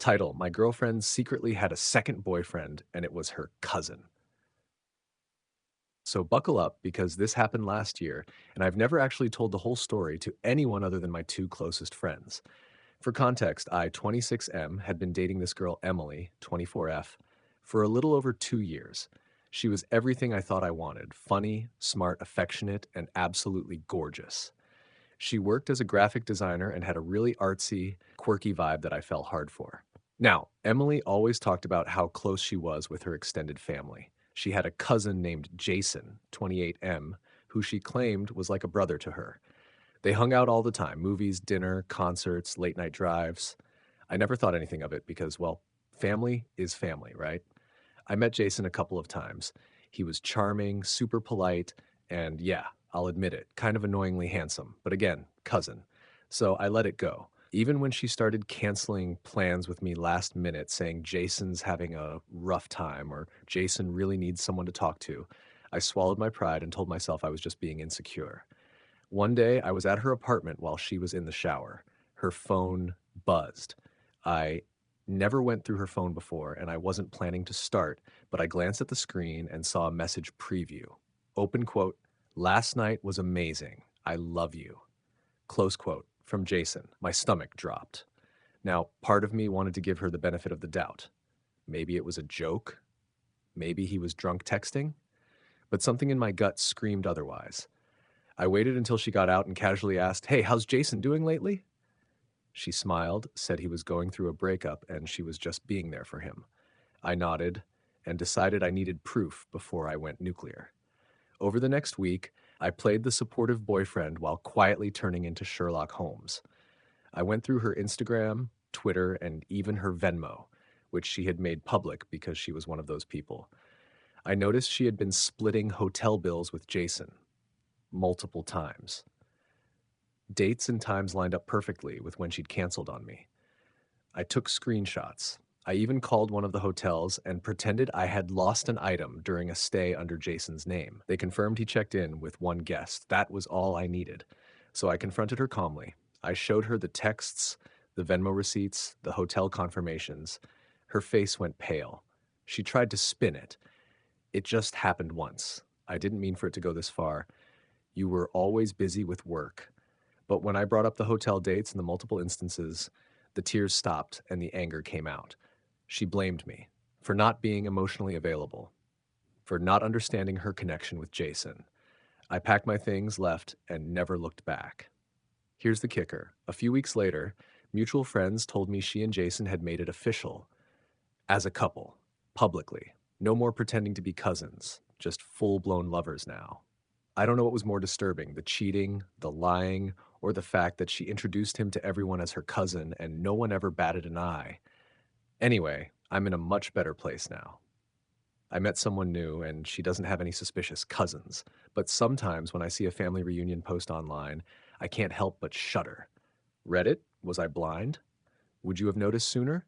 Title: My girlfriend secretly had a second boyfriend, and it was her cousin. So buckle up because this happened last year, and I've never actually told the whole story to anyone other than my two closest friends. For context, I, 26M, had been dating this girl, Emily, 24F, for a little over 2 years. She was everything I thought I wanted: funny, smart, affectionate, and absolutely gorgeous. She worked as a graphic designer and had a really artsy, quirky vibe that I fell hard for. Now, Emily always talked about how close she was with her extended family. She had a cousin named Jason, 28M, who she claimed was like a brother to her. They hung out all the time: movies, dinner, concerts, late night drives. I never thought anything of it because, well, family is family, right? I met Jason a couple of times. He was charming, super polite, and yeah, I'll admit it, kind of annoyingly handsome. But again, cousin. So I let it go. Even when she started canceling plans with me last minute, saying Jason's having a rough time or Jason really needs someone to talk to, I swallowed my pride and told myself I was just being insecure. One day, I was at her apartment while she was in the shower. Her phone buzzed. I never went through her phone before, and I wasn't planning to start, but I glanced at the screen and saw a message preview. Open quote: Last night was amazing. I love you. Close quote from Jason. My stomach dropped. Now, part of me wanted to give her the benefit of the doubt. Maybe it was a joke. Maybe he was drunk texting. But something in my gut screamed otherwise. I waited until she got out and casually asked, Hey, how's Jason doing lately? She smiled, said he was going through a breakup and she was just being there for him. I nodded and decided I needed proof before I went nuclear. Over the next week, I played the supportive boyfriend while quietly turning into Sherlock Holmes. I went through her Instagram, Twitter, and even her Venmo, which she had made public because she was one of those people. I noticed she had been splitting hotel bills with Jason multiple times. Dates and times lined up perfectly with when she'd canceled on me. I took screenshots. I even called one of the hotels and pretended I had lost an item during a stay under Jason's name. They confirmed he checked in with one guest. That was all I needed. So I confronted her calmly. I showed her the texts, the Venmo receipts, the hotel confirmations. Her face went pale. She tried to spin it. It just happened once. I didn't mean for it to go this far. You were always busy with work. But when I brought up the hotel dates and the multiple instances, the tears stopped and the anger came out. She blamed me for not being emotionally available, for not understanding her connection with Jason. I packed my things, left, and never looked back. Here's the kicker. A few weeks later, mutual friends told me she and Jason had made it official as a couple, publicly. No more pretending to be cousins, just full-blown lovers now. I don't know what was more disturbing, the cheating, the lying, or the fact that she introduced him to everyone as her cousin and no one ever batted an eye. Anyway, I'm in a much better place now. I met someone new and she doesn't have any suspicious cousins, but sometimes when I see a family reunion post online, I can't help but shudder. Reddit? Was I blind? Would you have noticed sooner?